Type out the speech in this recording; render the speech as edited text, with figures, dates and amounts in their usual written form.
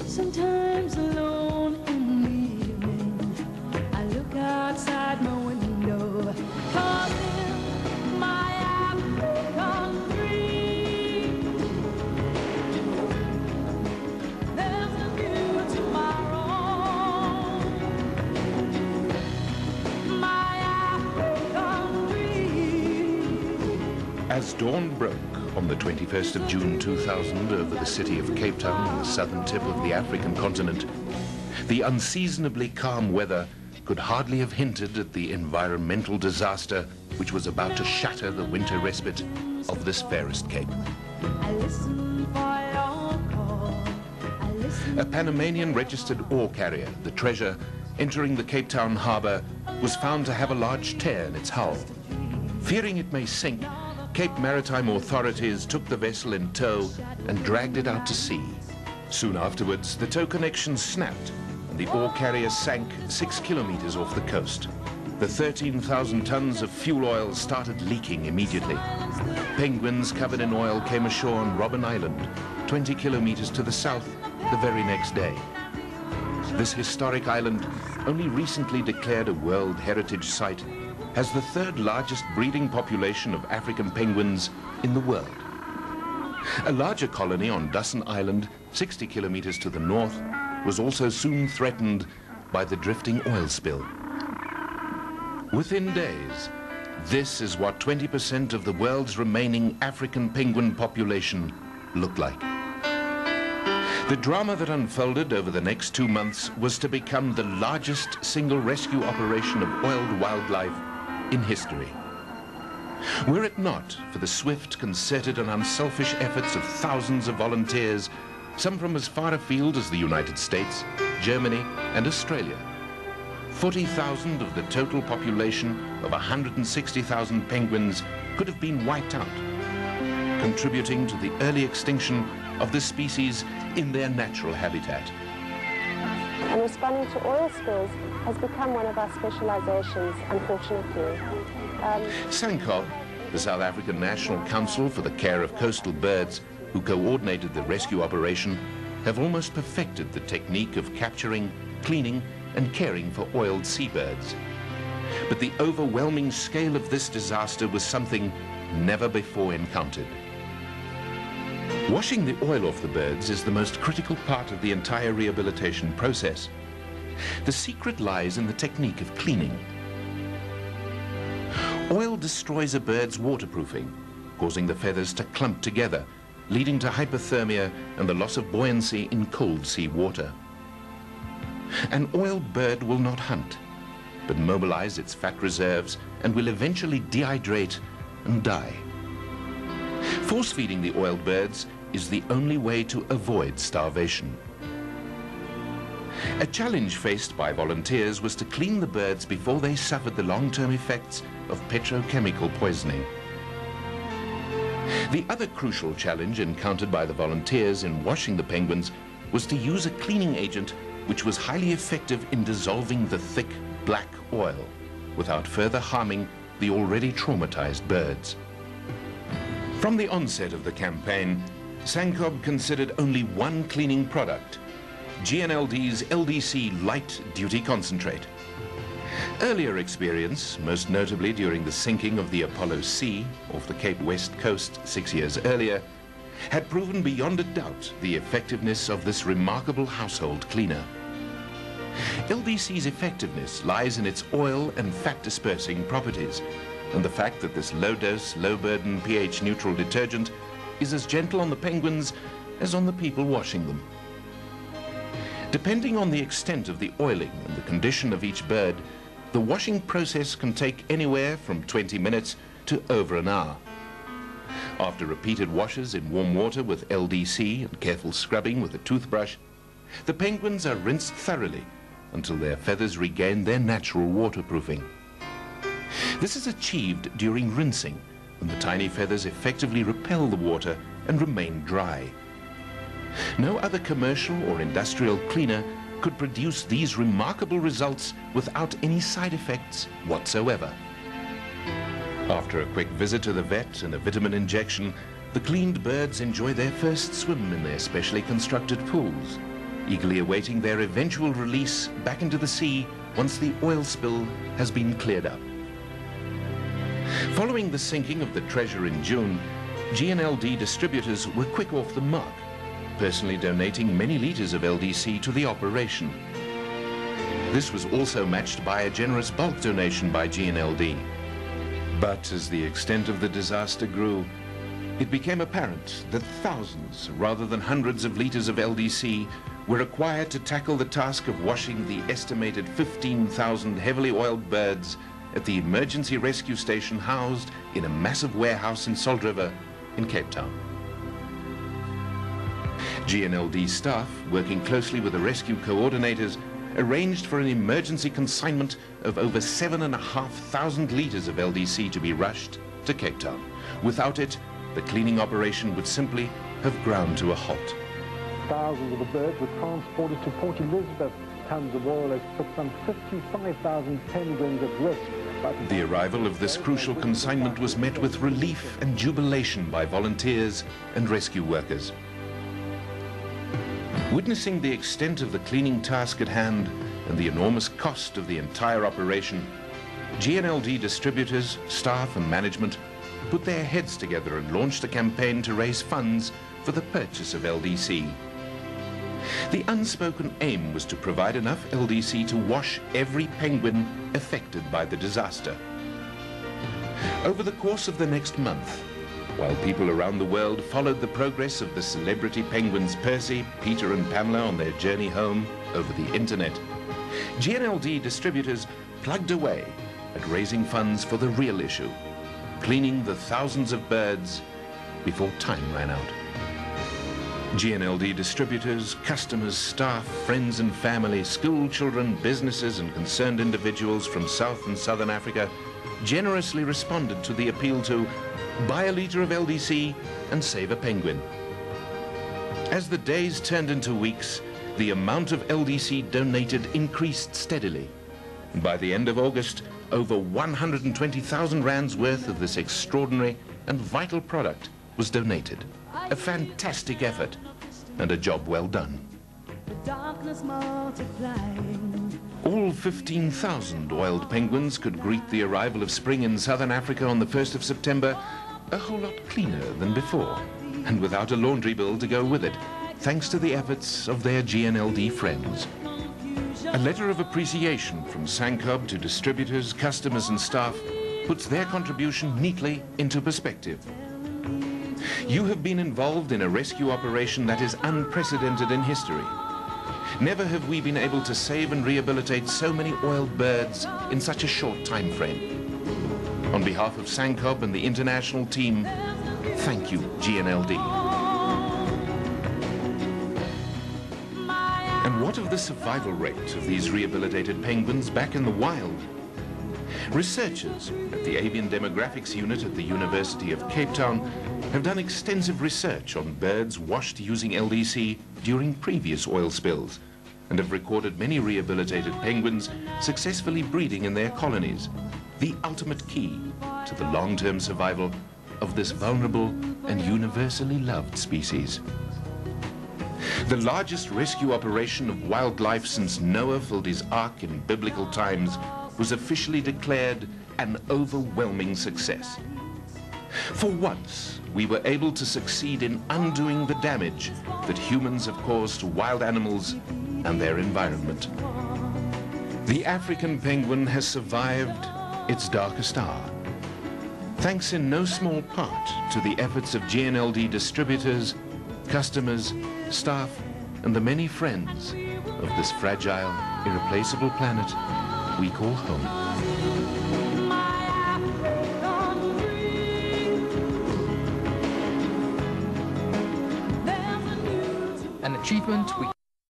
Sometimes alone in the evening, I look outside my window, causing my African dream. There's a new tomorrow, my African dream. As dawn broke on the 21st of June 2000 over the city of Cape Town on the southern tip of the African continent, the unseasonably calm weather could hardly have hinted at the environmental disaster which was about to shatter the winter respite of this fairest cape. I listen for your call. I listen. A Panamanian registered ore carrier, the Treasure, entering the Cape Town harbour, was found to have a large tear in its hull. Fearing it may sink, Cape Maritime authorities took the vessel in tow and dragged it out to sea. Soon afterwards, the tow connection snapped and the ore carrier sank 6 kilometers off the coast. The 13,000 tons of fuel oil started leaking immediately. Penguins covered in oil came ashore on Robben Island, 20 kilometers to the south, the very next day. This historic island, only recently declared a World Heritage Site, has the third largest breeding population of African penguins in the world. A larger colony on Dusson Island, 60 kilometers to the north, was also soon threatened by the drifting oil spill. Within days, this is what 20% of the world's remaining African penguin population looked like. The drama that unfolded over the next 2 months was to become the largest single rescue operation of oiled wildlife in history. Were it not for the swift, concerted and unselfish efforts of thousands of volunteers, some from as far afield as the United States, Germany and Australia, 40,000 of the total population of 160,000 penguins could have been wiped out, contributing to the early extinction of the species in their natural habitat. And responding to oil spills has become one of our specializations, unfortunately. SANCOB, the South African National Council for the Care of Coastal Birds, who coordinated the rescue operation, have almost perfected the technique of capturing, cleaning and caring for oiled seabirds. But the overwhelming scale of this disaster was something never before encountered. Washing the oil off the birds is the most critical part of the entire rehabilitation process. The secret lies in the technique of cleaning. Oil destroys a bird's waterproofing, causing the feathers to clump together, leading to hypothermia and the loss of buoyancy in cold sea water. An oiled bird will not hunt, but mobilize its fat reserves and will eventually dehydrate and die. Force-feeding the oiled birds is the only way to avoid starvation. A challenge faced by volunteers was to clean the birds before they suffered the long-term effects of petrochemical poisoning. The other crucial challenge encountered by the volunteers in washing the penguins was to use a cleaning agent which was highly effective in dissolving the thick black oil without further harming the already traumatized birds. From the onset of the campaign, SANCOB considered only one cleaning product, GNLD's LDC Light Duty Concentrate. Earlier experience, most notably during the sinking of the Apollo C off the Cape West coast 6 years earlier, had proven beyond a doubt the effectiveness of this remarkable household cleaner. LDC's effectiveness lies in its oil and fat dispersing properties, and the fact that this low-dose, low-burden, pH-neutral detergent is as gentle on the penguins as on the people washing them. Depending on the extent of the oiling and the condition of each bird, the washing process can take anywhere from 20 minutes to over an hour. After repeated washes in warm water with LDC and careful scrubbing with a toothbrush, the penguins are rinsed thoroughly until their feathers regain their natural waterproofing. This is achieved during rinsing, and the tiny feathers effectively repel the water and remain dry. No other commercial or industrial cleaner could produce these remarkable results without any side effects whatsoever. After a quick visit to the vet and a vitamin injection, the cleaned birds enjoy their first swim in their specially constructed pools, eagerly awaiting their eventual release back into the sea once the oil spill has been cleared up. Following the sinking of the Treasure in June, GNLD distributors were quick off the mark, personally donating many litres of LDC to the operation. This was also matched by a generous bulk donation by GNLD. But as the extent of the disaster grew, it became apparent that thousands rather than hundreds of litres of LDC were required to tackle the task of washing the estimated 15,000 heavily oiled birds at the emergency rescue station housed in a massive warehouse in Salt River in Cape Town. GNLD staff, working closely with the rescue coordinators, arranged for an emergency consignment of over 7,500 litres of LDC to be rushed to Cape Town. Without it, the cleaning operation would simply have ground to a halt. Thousands of the birds were transported to Port Elizabeth. Tons of oil has put some 55,000 penguins at risk. The arrival of this crucial consignment was met with relief and jubilation by volunteers and rescue workers. Witnessing the extent of the cleaning task at hand and the enormous cost of the entire operation, GNLD distributors, staff and management put their heads together and launched a campaign to raise funds for the purchase of LDC. The unspoken aim was to provide enough LDC to wash every penguin affected by the disaster. Over the course of the next month, while people around the world followed the progress of the celebrity penguins Percy, Peter and Pamela on their journey home over the internet, GNLD distributors plugged away at raising funds for the real issue, cleaning the thousands of birds before time ran out. GNLD distributors, customers, staff, friends and family, school children, businesses and concerned individuals from South and Southern Africa generously responded to the appeal to buy a litre of LDC and save a penguin. As the days turned into weeks, the amount of LDC donated increased steadily. By the end of August, over 120,000 rands worth of this extraordinary and vital product was donated. A fantastic effort and a job well done. All 15,000 oiled penguins could greet the arrival of spring in southern Africa on the 1st of September a whole lot cleaner than before, and without a laundry bill to go with it, thanks to the efforts of their GNLD friends. A letter of appreciation from Sancob to distributors, customers and staff puts their contribution neatly into perspective. You have been involved in a rescue operation that is unprecedented in history. Never have we been able to save and rehabilitate so many oiled birds in such a short time frame. On behalf of Sancob and the international team, thank you, GNLD. And what of the survival rate of these rehabilitated penguins back in the wild? Researchers at the Avian Demographics Unit at the University of Cape Town have done extensive research on birds washed using LDC during previous oil spills and have recorded many rehabilitated penguins successfully breeding in their colonies, the ultimate key to the long-term survival of this vulnerable and universally loved species. The largest rescue operation of wildlife since Noah filled his ark in biblical times was officially declared an overwhelming success. For once, we were able to succeed in undoing the damage that humans have caused to wild animals and their environment. The African penguin has survived its darkest hour, thanks in no small part to the efforts of GNLD distributors, customers, staff, and the many friends of this fragile, irreplaceable planet we call home. An achievement we